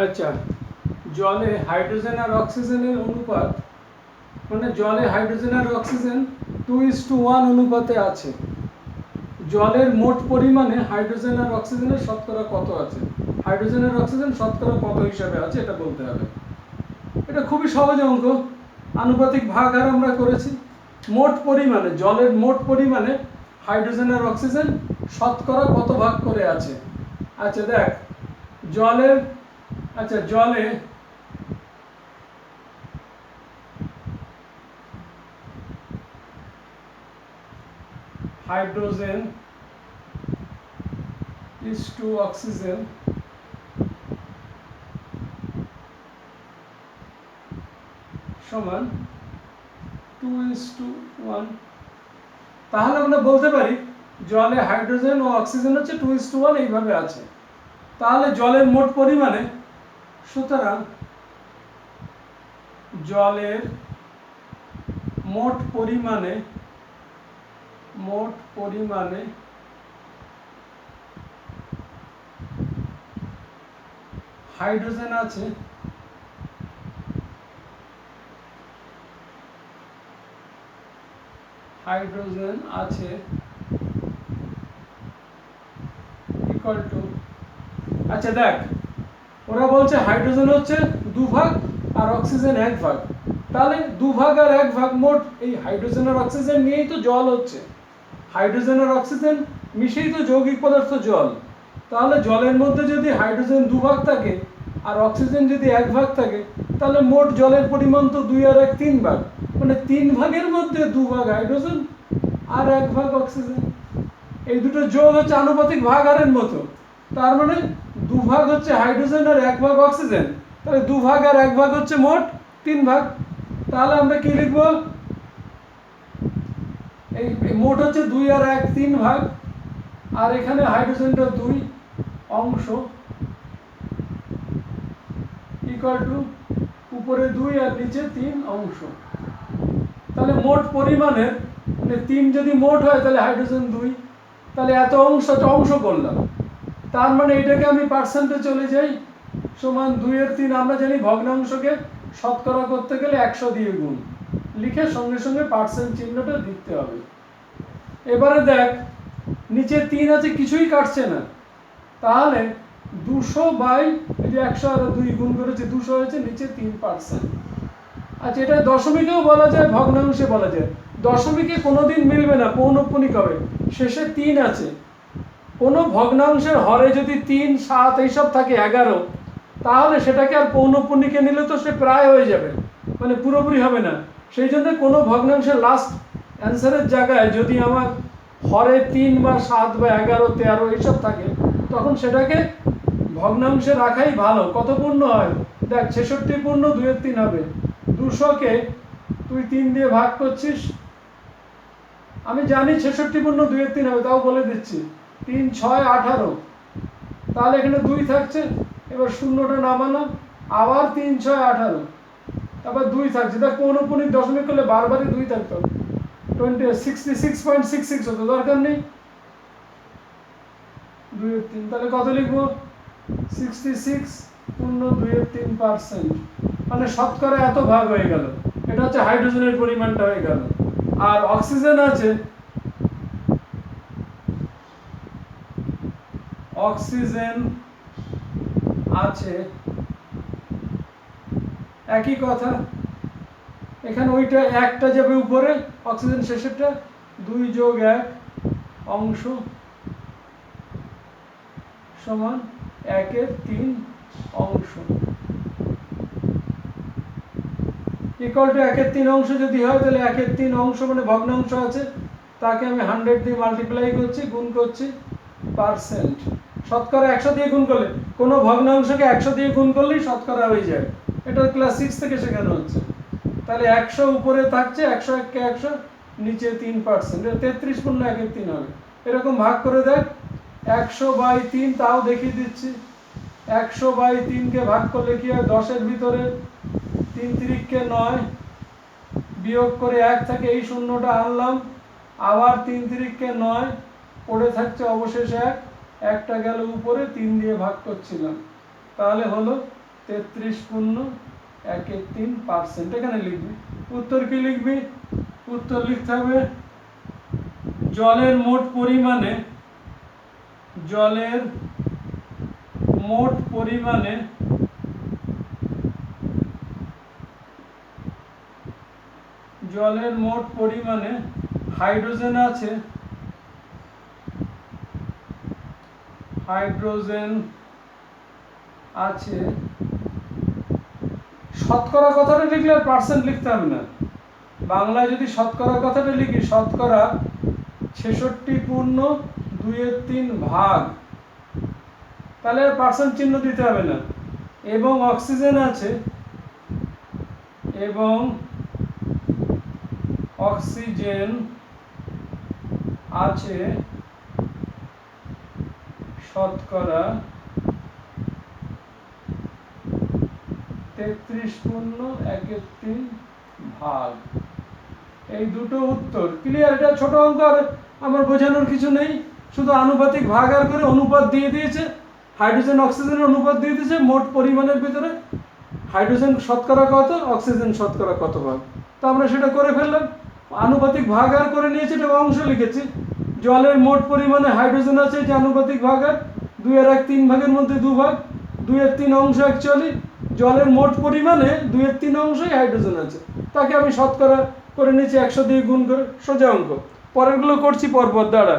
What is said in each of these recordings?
আচ্ছা, জলে হাইড্রোজেন আর অক্সিজেনের অনুপাত, মানে জলে হাইড্রোজেন আর অক্সিজেন 2:1 অনুপাতে আছে। জলের মোট পরিমাণে হাইড্রোজেন আর অক্সিজেনের শতকরা কত আছে, হাইড্রোজেন আর অক্সিজেন শতকরা কত হিসাবে আছে এটা বলতে হবে। এটা খুবই সহজ অঙ্ক, আনুপাতিক ভাগ আর আমরা করেছি। মোট পরিমাণে, জলের মোট পরিমাণে হাইড্রোজেন আর অক্সিজেন শতকরা কত ভাগ করে আছে। আচ্ছা দেখ, জলের, আচ্ছা জলে হাইড্রোজেন is to oxygen সমান 2:1। তাহলে আমরা বলতে পারি জলে হাইড্রোজেন ও অক্সিজেন হচ্ছে 2:1 এইভাবে আছে। তাহলে জলের মোট পরিমাণে, সুতরাং জলের মোট পরিমাণে হাইড্রোজেন আছে ইকুয়াল টু, আচ্ছা দেখ ওরা বলছে হাইড্রোজেন হচ্ছে 2 ভাগ আর অক্সিজেন 1 ভাগ। তাহলে 2 ভাগ আর 1 ভাগ, মোট এই হাইড্রোজেন আর অক্সিজেন নিয়েই তো জল হচ্ছে, হাইড্রোজেন আর অক্সিজেন মিশেই তো যৌগিক পদার্থ জল। তাহলে জলের মধ্যে যদি হাইড্রোজেন 2 ভাগ থাকে আর অক্সিজেন যদি 1 ভাগ থাকে, তাহলে মোট জলের পরিমাণ তো 2 আর 1 3 ভাগ, মানে 3 ভাগের মধ্যে 2 ভাগ হাইড্রোজেন আর 1 ভাগ অক্সিজেন। এই দুটো যোগ হচ্ছে আনুপাতিক ভাগ হারের মতো। তার মানে 2 ভাগ হচ্ছে হাইড্রোজেন আর 1 ভাগ অক্সিজেন, তাহলে 2 ভাগ আর 1 ভাগ হচ্ছে মোট 3 ভাগ। তাহলে আমরা কি লিখব, এই মোট হচ্ছে 2 আর 1 3 ভাগ, আর এখানে হাইড্রোজেনটা 2 অংশ ইকুয়াল টু উপরে 2 আর নিচে 3 অংশ। তাহলে মোট পরিমাণের, মানে 3 যদি মোট হয় তাহলে হাইড্রোজেন 2, তাহলে এত অংশ করলাম। তার মানে এটাকে আমি পার্সেন্টে চলে যাই, সমান 2 এর 3। আমরা জানি ভগ্নাংশকে শতকরা করতে গেলে 100 দিয়ে গুণ, লিখে সঙ্গে সঙ্গে পার্সেন্ট চিহ্নটা দিতে হবে। এবারে দেখ নিচে 3 আছে, কিছুই কাটছে না, তাহলে 200 বাই 100 আর 2 গুণ করেছে 200 হয়েছে, নিচে 3%। আচ্ছা এটা দশমিকেও বলা যায়, ভগ্নাংশে বলা যায়। দশমিকে কোনোদিন মিলবে না, পৌনঃপুনিক হবে, শেষে 3 আছে। কোনো ভগ্নাংশের হরে যদি 3 7 এইসব থাকে 11, তাহলে সেটাকে আর পৌনঃপুনিকে নিলে তো সে প্রায় হয়ে যাবে, মানে পুরোপুরি হবে না। সেই জন্য কোনো ভগ্নাংশের লাস্ট অ্যান্সারের জায়গায় যদি আমার হরে 3 বা 7 বা 11 13 এইসব থাকে, তখন সেটাকে ভগ্নাংশে রাখাই ভালো। কত পূর্ণ হয় দেখ, 66 পূর্ণ 2 এর 3 হবে। 200কে তুই 3 দিয়ে ভাগ করছিস, আমি জানি 66 পূর্ণ 2 এর 3 হবে, তাও বলে দিচ্ছি 3 6 18, তাহলে এখানে 2 থাকছে, এবার শূন্যটা নামালাম, আবার 3 6 18, তারপর 2 থাকছে। দেখ পৌনঃপুনিক দশমিক করলে বারবারই 2 থাকতো, 66.66 হতো, দরকার নেই 2 এর 3। তাহলে কত লিখবো, 66 পূর্ণ 2 এর 3%, মানে শতকরা এত ভাগ হয়ে গেল। এটা হচ্ছে হাইড্রোজেনের পরিমাণটা হয়ে গেল। আর অক্সিজেন আছে, একই কথা, এখানে ওইটা একটা যাবে উপরে, অক্সিজেন শেষেরটা 2 যোগ 1 অংশ সমান 1 এর 3 অংশ ইকুয়াল টু 1 এর 3 অংশ যদি হয়, তাহলে 1 এর 3 অংশ মানে ভগ্নাংশ আছে, তাকে আমি 100 দিয়ে মাল্টিপ্লাই করছি, গুণ করছি পার্সেন্ট। শতকরা 100 দিয়ে গুণ করলে, কোনো ভগ্নাংশকে 100 দিয়ে গুণ করলেই শতকরা হয়ে যায়, এটা ক্লাস 6 থেকে শেখানো হচ্ছে। তাহলে 100 উপরে থাকছে, 101 কে 100, নিচে 3%, 33 পূর্ণ 1 এর 3 হবে। এরকম ভাগ করে দেখ, 100 বাই 3, তাও দেখিয়ে দিচ্ছি। 100 বাই 3 কে ভাগ করলে কি হয়, 10 এর ভিতরে 3 3 9, বিয়োগ করে 1 থাকে, এই শূন্যটা আনলাম, আবার 3 3 9, পড়ে থাকছে অবশেষে 1, একটা গেল উপরে, 3 দিয়ে ভাগ করছিলাম, তাহলে হলো 33.13%। এখানে লিখবি উত্তর কি লিখবি? উত্তর লিখতে হবে জলের মোট পরিমাণে হাইড্রোজেন আছে শতকরা কথাটা লিখলে আর পার্সেন্ট লিখতে হবে না। বাংলায় যদি শতকরা কথাটা লিখি, শতকরা 66.2 ভাগ, তাহলে আর পার্সেন্ট চিহ্ন দিতে হবে না। এবং অক্সিজেন আছে শতকরা 33.13 ভাগ। এই দুটো উত্তর ক্লিয়ার। এটা ছোট অঙ্ক, আর আমার বোঝানোর কিছু নেই, শুধু আনুপাতিক ভাগাকার করে অনুপাত দিয়ে দিয়েছে, হাইড্রোজেন অক্সিজেনের অনুপাত দিয়ে দিয়েছে, মোট পরিমাণের ভিতরে হাইড্রোজেন শতকরা কত, অক্সিজেন শতকরা কত ভাগ, তো আমরা সেটা করে ফেললাম। আনুপাতিক ভাগাকার করে নিয়েছি, এটা অংশ লিখেছি। জলের মোট পরিমাণে হাইড্রোজেন আছে, যে আনুপাতিক ভাগাকার 2/3 ভাগের মধ্যে 2 ভাগ, 2/3 অংশ অ্যাকচুয়ালি জলের মোট পরিমাণে 2/3 অংশই হাইড্রোজেন আছে, তাকে আমি শতকরা করে নিয়েছি 100 দিয়ে গুণ করে, সোজা অঙ্ক। পরেরগুলো করছি পরপর, দাঁড়া।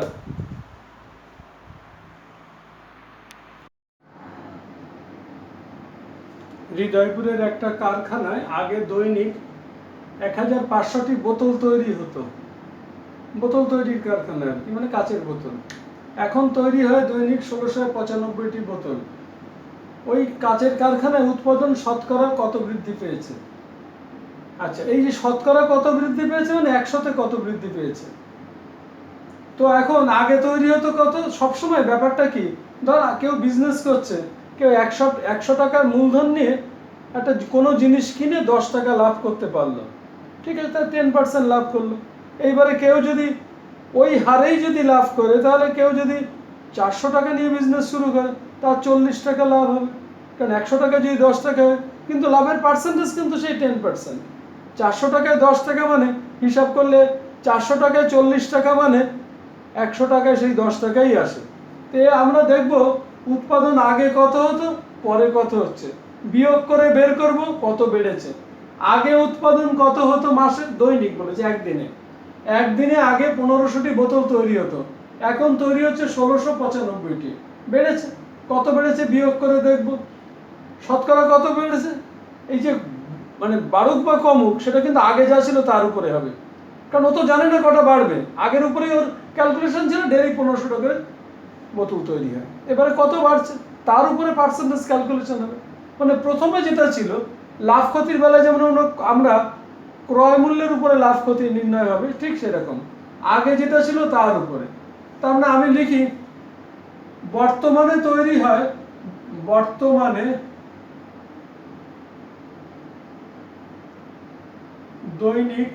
হৃদয়পুরের একটা কারখানায় আগে দৈনিক 1500টি বোতল তৈরি হতো। বোতল তৈরির কারখানা আর কি, মানে কাচের বোতল। এখন তৈরি হয় দৈনিক 1695টি বোতল। ওই কাচের কারখানায় উৎপাদন শতকরা কত বৃদ্ধি পেয়েছে? আচ্ছা, এই যে শতকরা কত বৃদ্ধি পেয়েছে মানে 100তে কত বৃদ্ধি পেয়েছে। তো এখন আগে তৈরি হতো কত, সবসময় ব্যাপারটা কি, ধর কেউ বিজনেস করছে, কেউ 100 টাকার মূলধন নিয়ে একটা কোনো জিনিস কিনে 10 টাকা লাভ করতে পারলো, ঠিক আছে, তার 10% লাভ করলো। এইবারে কেউ যদি ওই হারেই যদি লাভ করে, তাহলে কেউ যদি 400 টাকা নিয়ে বিজনেস শুরু করে, তার 40 টাকা লাভ হবে, কারণ 100 টাকা যদি 10 টাকা হয়, কিন্তু লাভের পার্সেন্টেজ কিন্তু সেই 10%। 400 টাকায় 10 টাকা মানে হিসাব করলে 400 টাকায় 40 টাকা মানে 100 টাকায় সেই 10 টাকাই আসে। তো আমরা দেখব উৎপাদন আগে কত হতো, পরে কত হচ্ছে, বিয়োগ করে বের করব কত বেড়েছে। আগে উৎপাদন কত হতো মাসে, দৈনিক বলেছে, একদিনে আগে 1500টি বোতল তৈরি হতো, এখন তৈরি হচ্ছে 1695টি। বেড়েছে, কত বেড়েছে বিয়োগ করে দেখব। শতকরা কত বেড়েছে, এই যে মানে বাড়ুক বা কমুক, সেটা কিন্তু আগে যা ছিল তার উপরে হবে, কারণ ও তো জানে না কটা বাড়বে, আগের উপরেই ওর ক্যালকুলেশন ছিল ডেলি 1500 টাকার বোতল তৈরি হয়, এবারে কত বাড়ছে তার উপরে পার্সেন্টেজ ক্যালকুলেশন হবে। মানে প্রথমে যেটা ছিল লাভ ক্ষতির বেলায় যেমন আমরা ক্রয় মূল্যের উপরে লাভ ক্ষতি নির্ণয় হবে, ঠিক সেরকম আগে যেটা ছিল তার উপরে। তার মানে আমি লিখি বর্তমানে তৈরি হয়, বর্তমানে দৈনিক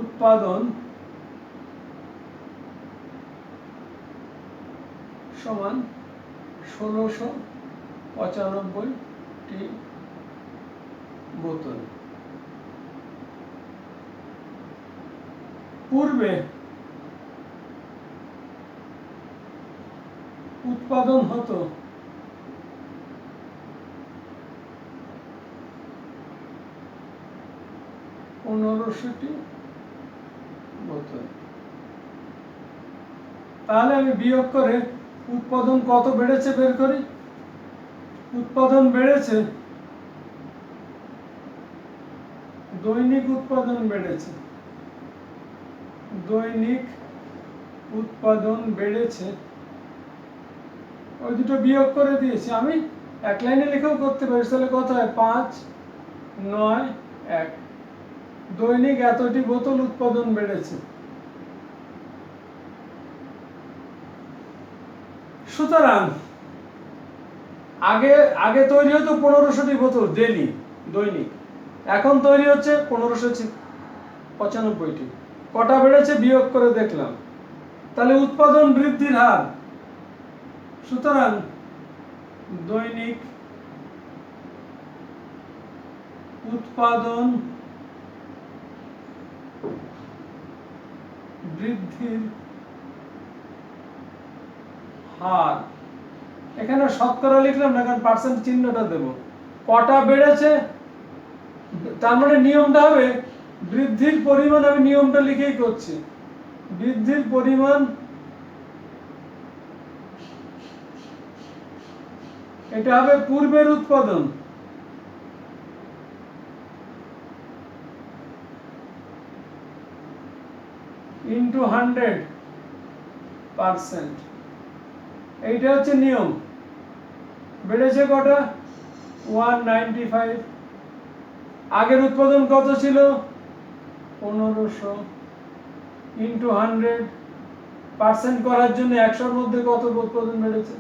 উৎপাদন সমান 1695টি বোতল। পূর্বে উৎপাদন হতো 1500টি বোতল। তাহলে আমি বিয়োগ করে উৎপাদন কত বেড়েছে বের করি। উৎপাদন বেড়েছে, দৈনিক উৎপাদন বেড়েছে, দৈনিক উৎপাদন বেড়েছে, ওই দুটো বিয়োগ করে দিয়েছি। আমি এক লাইনে লিখেও করতে পারি, তাহলে কত হয় 5, 9, 1, দৈনিক এতটি বোতল উৎপাদন বেড়েছে। সুতরাং আগে তৈরি হতো 1500টি বোতল ডেলি দৈনিক, এখন তৈরি হচ্ছে 1595টি। কটা বেড়েছে বিয়োগ করে দেখলাম, তাহলে উৎপাদন বৃদ্ধির হার সুতরাং দৈনিক উৎপাদন বৃদ্ধির হার, এখানে শতকরা লিখলাম না, কারণ পার্সেন্ট চিহ্নটা দেব। কটা বেড়েছে, তার মানে নিয়মটা হবে বৃদ্ধির পরিমাণ, আমি নিয়মটা লিখেই করছি, বৃদ্ধির পরিমাণ এটা হবে পূর্বের উৎপাদন ইন্টু 100%। এইটা হচ্ছে নিয়ম। বেড়েছে কটা? 195। আগের উৎপাদন কত ছিল? 1500 ইন্টু 100% করার জন্য 100-র মধ্যে কত উৎপাদন বেড়েছে?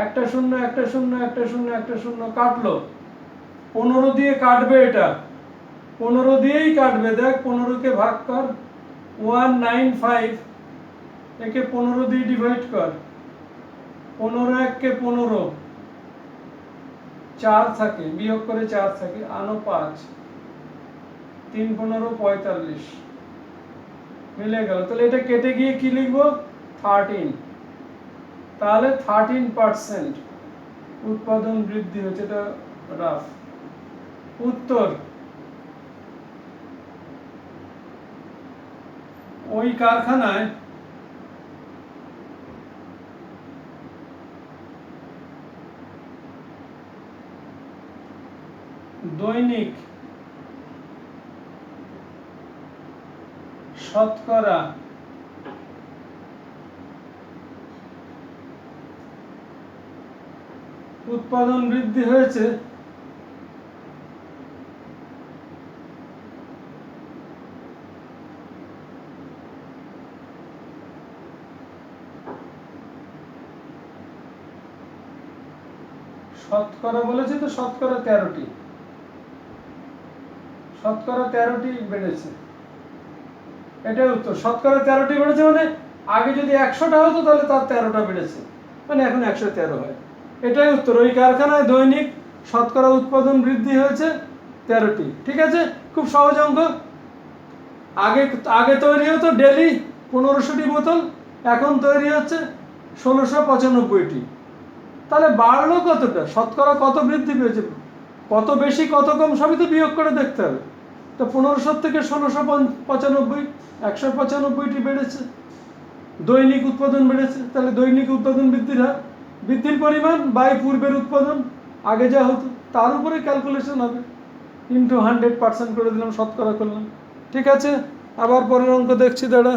একটা শূন্য একটা শূন্য একটা শূন্য একটা শূন্য কাটলো, 15 দিয়ে কাটবে, এটা 15 দিয়েই কাটবে। দেখ 15কে ভাগ কর, 195, একে 15 দিয়ে ডিভাইড কর, 15 1 কে 15, 4 থাকে, বিয়োগ করে 4 থাকে, আনো 5, 3 15 45, মিলে গেল। তাহলে এটা কেটে গিয়ে কি লিখবো? 13। তাহলে 13% উৎপাদন বৃদ্ধি হচ্ছে, এটা রাফ উত্তর। ওই কারখানায় দৈনিক শতকরা উৎপাদন বৃদ্ধি হয়েছে শতকরা, বলেছে তো শতকরা 13টি, শতকরা 13টি বেড়েছে, এটাই উত্তর। শতকরা 13টি বেড়েছে মানে আগে যদি 100টা হতো তাহলে তার 13টা বেড়েছে, মানে এখন 113 হয়, এটাই উত্তর। ওই কারখানায় দৈনিক শতকরা উৎপাদন বৃদ্ধি হয়েছে 13টি। ঠিক আছে, খুব সহজ অঙ্ক। আগে আগে তৈরি হতো ডেলি 1500টি বোতল, এখন তৈরি হচ্ছে 1695টি। তাহলে বাড়লো কতটা, শতকরা কত বৃদ্ধি পেয়েছে, কত বেশি কত কম সবই তো বিয়োগ করে দেখতে হবে। তো 1500 থেকে 1695, 195টি বেড়েছে, দৈনিক উৎপাদন বেড়েছে। তাহলে দৈনিক উৎপাদন বৃদ্ধির হার, বৃদ্ধির পরিমাণ বাই পূর্বের উৎপাদন আগে যা হতো তার উপরে ক্যালকুলেশন হবে, ইন্টু 100% করে দিলাম, শতকরা করলাম। ঠিক আছে, আবার পরের অঙ্ক দেখছি দাঁড়া।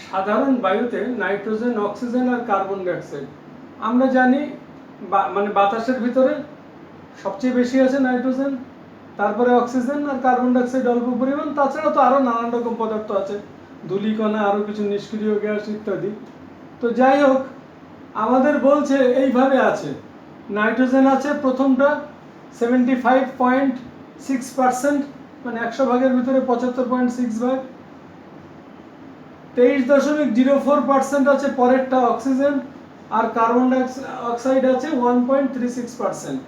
সাধারণ বায়ুতে নাইট্রোজেন, অক্সিজেন আর কার্বন ডাইঅক্সাইড, আমরা জানি মানে বাতাসের ভিতরে সবচেয়ে বেশি আছে নাইট্রোজেন, তারপরে অক্সিজেন আর কার্বন ডাইঅক্সাইড অল্প পরিমাণ, তাছাড়া তো আরও নানান রকম পদার্থ আছে, ধূলিকণা, আরও কিছু নিষ্ক্রিয় গ্যাস ইত্যাদি। তো যাই হোক, আমাদের বলছে এইভাবে আছে, নাইট্রোজেন আছে প্রথমটা 75.6%, মানে 100 ভাগের ভিতরে 75.6 ভাগ। 23.04% আছে পরেরটা অক্সিজেন, আর কার্বন ডাইঅক্সাইড আছে 1.36%।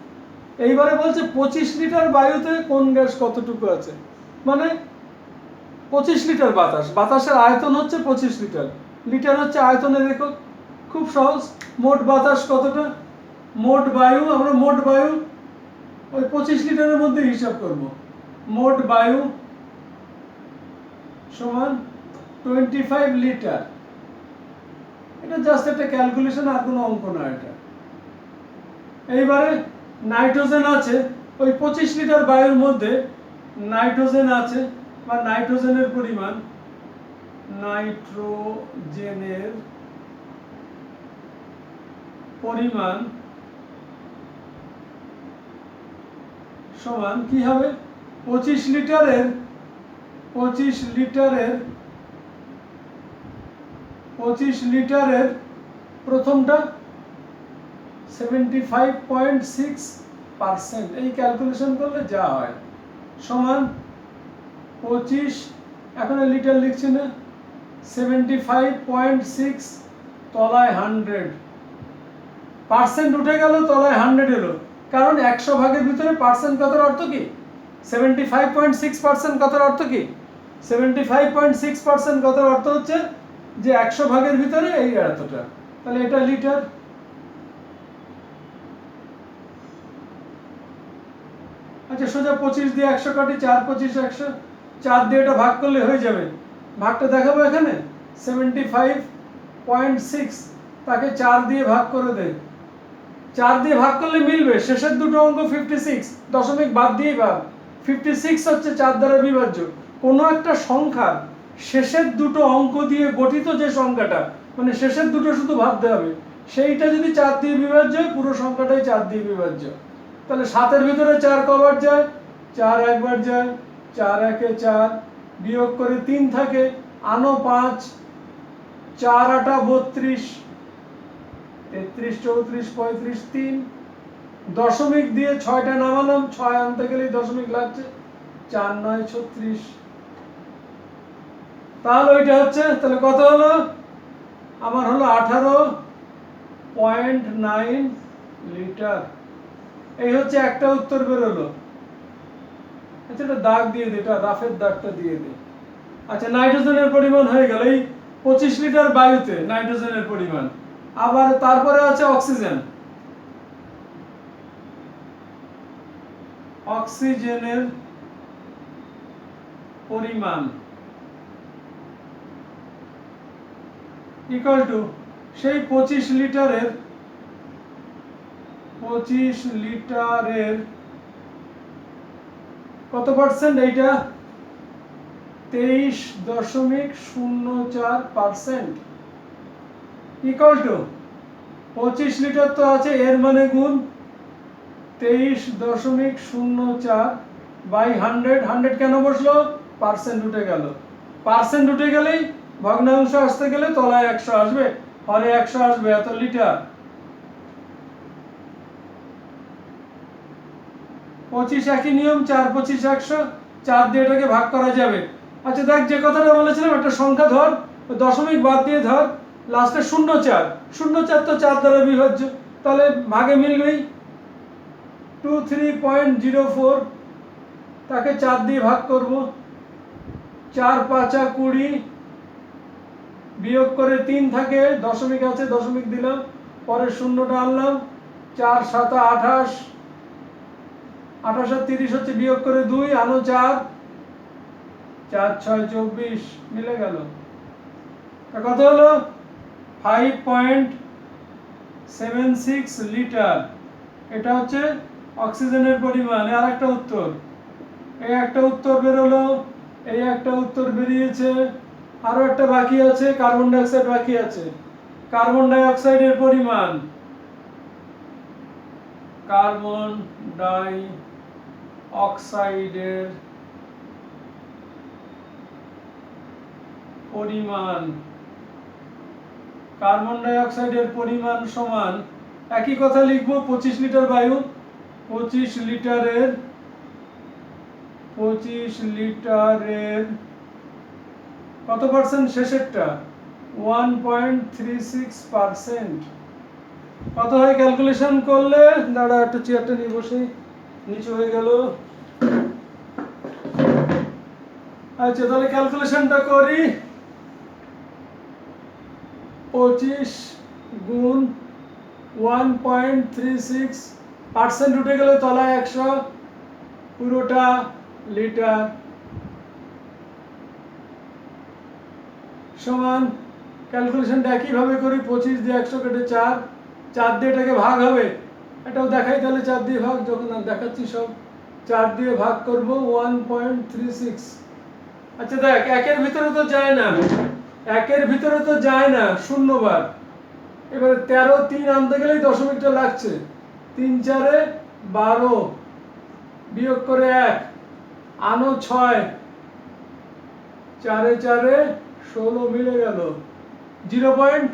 এইবারে বলছে 25 লিটার বায়ুতে কোন গ্যাস কতটুকু আছে, মানে 25 লিটার বাতাস, বাতাসের আয়তন হচ্ছে 25 লিটার, লিটার হচ্ছে আয়তনের একক। খুব সহজ, মোট বাতাস কতটা, মোট বায়ু, আমরা মোট বায়ু ওই 25 লিটারের মধ্যে হিসাব করব। মোট বায়ু সমান 25 লিটার। এটা জাস্ট একটা ক্যালকুলেশন, আর কোনো অঙ্ক না এটা। এইবারে নাইট্রোজেন আছে ওই 25 লিটার বায়ুর মধ্যে, নাইট্রোজেন আছে বা নাইট্রোজেনের পরিমাণ, নাইট্রোজেনের পরিমাণ সমান কি হবে, 25 লিটারের প্রথমটা 75.6%। এই ক্যালকুলেশন করলে যা হয় সমান 25, এখন লিটার লিখছি না, 75.6 তলায় 100, পার্সেন্ট উঠে গেল, তলায় 100 এলো, কারণ 100 ভাগের ভিতরে পার্সেন্ট কথার অর্থ কি 75.6% কথার অর্থ কি 75.6% কথার অর্থ হচ্ছে যে 100 ভাগের ভিতরে এই এতটা, তাহলে এটা লিটার। আচ্ছা সোজা 25 দিয়ে 100 কাটি, 4 25 100, 4 দিয়ে এটা ভাগ করলে হয়ে যাবে, ভাগটা দেখাবো এখানে, 75.6 তাকে 4 দিয়ে ভাগ করে দে, 4 দিয়ে ভাগ করলে মিলবে, শেষের দুটো অঙ্ক 56, দশমিক বাদ দিয়ে ভাগ, 56 হচ্ছে 4 দ্বারা বিভাজ্য। কোনো একটা সংখ্যা শেষের দুটো অঙ্ক দিয়ে গঠিত যে সংখ্যাটা, মানে শেষের দুটো শুধু ভাবতে হবে, সেইটা যদি 4 দিয়ে বিভাজ্য হয়, পুরো সংখ্যাটাই 4 দিয়ে বিভাজ্য। তাহলে 7 এর ভিতরে 4 কবার যায়, 4 একবার যায়, 4 একে 4, বিয়োগ করে 3 থাকে, আনো 5, 4 আটা 32, 33 34 35 3, দশমিক দিয়ে 6টা নামালাম, 6 আনতে গেলেই দশমিক লাগছে, 4 9 36, তাহলে ওইটা হচ্ছে, তাহলে কত হলো আমার, হলো 18.9 লিটার। এই হচ্ছে একটা উত্তর বেরোলো। আচ্ছা এটা দাগ দিয়ে দে, এটা রাফের দাগটা দিয়ে দে। আচ্ছা নাইট্রোজেনের পরিমাণ হয়ে গেল, এই 25 লিটার বায়ুতে নাইট্রোজেনের পরিমাণ, আবার তারপরে আছে অক্সিজেন, অক্সিজেনের পরিমাণ ইকুয়াল টু সেই 25 লিটারের কত পার্সেন্ট, এইটা 23.04% ইকুয়াল টু 25 লিটার তো আছে, এর মানে গুণ 23.04 বাই 100, 100 কেন বসলো, পার্সেন্ট উঠে গেল, পার্সেন্ট উঠে গেলেই ভগ্নাংশ আসতে গেলে তলায় 100 আসবে, হরে 100 আসবে, এত লিটার। 25 একই নিয়ম, 4 25 100, 4 দিয়ে এটাকে ভাগ করা যাবে। আচ্ছা দেখ যে কথাটা বলেছিলাম, একটা সংখ্যা ধর, দশমিক বাদ দিয়ে ধর, লাস্টে 04, 04 তো 4 দ্বারা বিভাজ্য, তাহলে ভাগে মিলবেই, 23.04 তাকে 4 দিয়ে ভাগ করব, 4 5 20, বিয়োগ করে 3 থাকে, দশমিক আছে দশমিক দিলাম, পরে শূন্যটা আনলাম, 4 7 28, 28 আর 30 হচ্ছে, বিয়োগ করে 2, আনো 4, 4 6 24, মিলে গেল, কত হলো 5.76 লিটার। এটা হচ্ছে অক্সিজেনের পরিমাণ। আর একটা উত্তর, এই একটা উত্তর বেরোলো, এই একটা উত্তর বেরিয়েছে, আরো একটা বাকি আছে, কার্বন ডাই অক্সাইড বাকি আছে, কার্বন ডাই অক্সাইডের পরিমাণ, কার্বন ডাই অক্সাইডের পরিমাণ, কার্বন ডাই অক্সাইডের পরিমাণ সমান, একই কথা লিখবো, 25 লিটার বায়ু, 25 লিটারের কত পার্সেন্ট, শেষেরটা 1.36%, কত হয় ক্যালকুলেশন করলে, দাঁড়া একটু চেয়ারটা নিয়ে বসে, নিচু হয়ে গেল। আচ্ছা তাহলে ক্যালকুলেশনটা করি, 25 গুণ 1.36%, উঠে গেলে তলায় 100, পুরোটা লিটার, সমান, ক্যালকুলেশনটা একইভাবে করি, 25 দিয়ে 100 কেটে 4, 4 দিয়ে এটাকে ভাগ হবে, এটাও দেখাই তাহলে, 4 দিয়ে ভাগ, যখন দেখাচ্ছি সব 4 দিয়ে ভাগ করব, 1.36। আচ্ছা দেখ একের ভিতরে তো যায় না, একের ভিতরে তো যায় না, শূন্যবার, এবারে 13 3 আনতে গেলেই দশমিকটা লাগছে, 3 4 12, বিয়োগ করে 1, আনো 6, 4 4 16, মিলে গেল 0 পয়েন্ট,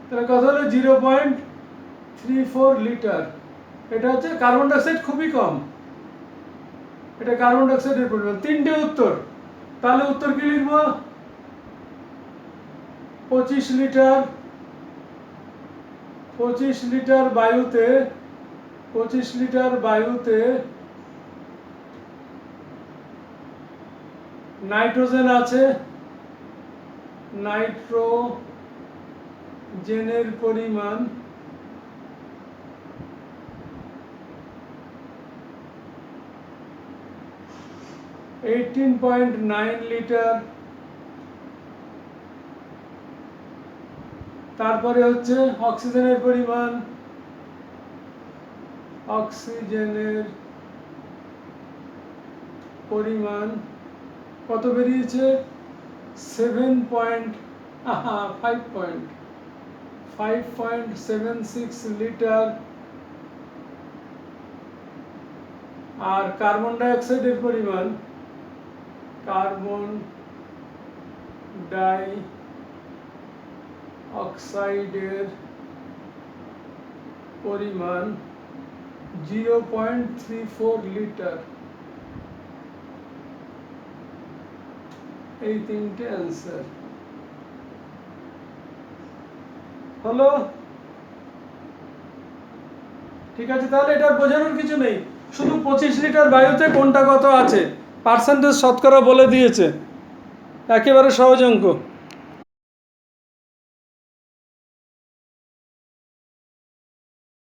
তাহলে কত হলো 0.34 লিটার। এটা হচ্ছে কার্বন ডাই অক্সাইড খুবই কম, এটা কার্বন ডাই অক্সাইডের পরিমাণ। তিনটে উত্তর, তাহলে উত্তর কি লিখব? 25 লিটার, 25 লিটার বায়ুতে, 25 লিটার বায়ুতে নাইট্রোজেন আছে, নাইট্রোজেনের পরিমাণ 18.9 লিটার। তারপরে হচ্ছে অক্সিজেনের পরিমাণ, অক্সিজেনের পরিমাণ কত বেরিয়েছে? 5.76 লিটার। আর কার্বন ডাই অক্সাইডের পরিমাণ, কার্বন ডাই অক্সাইডের পরিমাণ 0.34 লিটার। এই তিনটে অ্যান্সার হলো। ঠিক আছে, তাহলে এটা বোঝানোর কিছু নেই, শুধু 25 লিটার বায়ুতে কোনটা কত আছে পার্সেন্টেজ শতকরা বলে দিয়েছে, একেবারে সহজ অঙ্ক।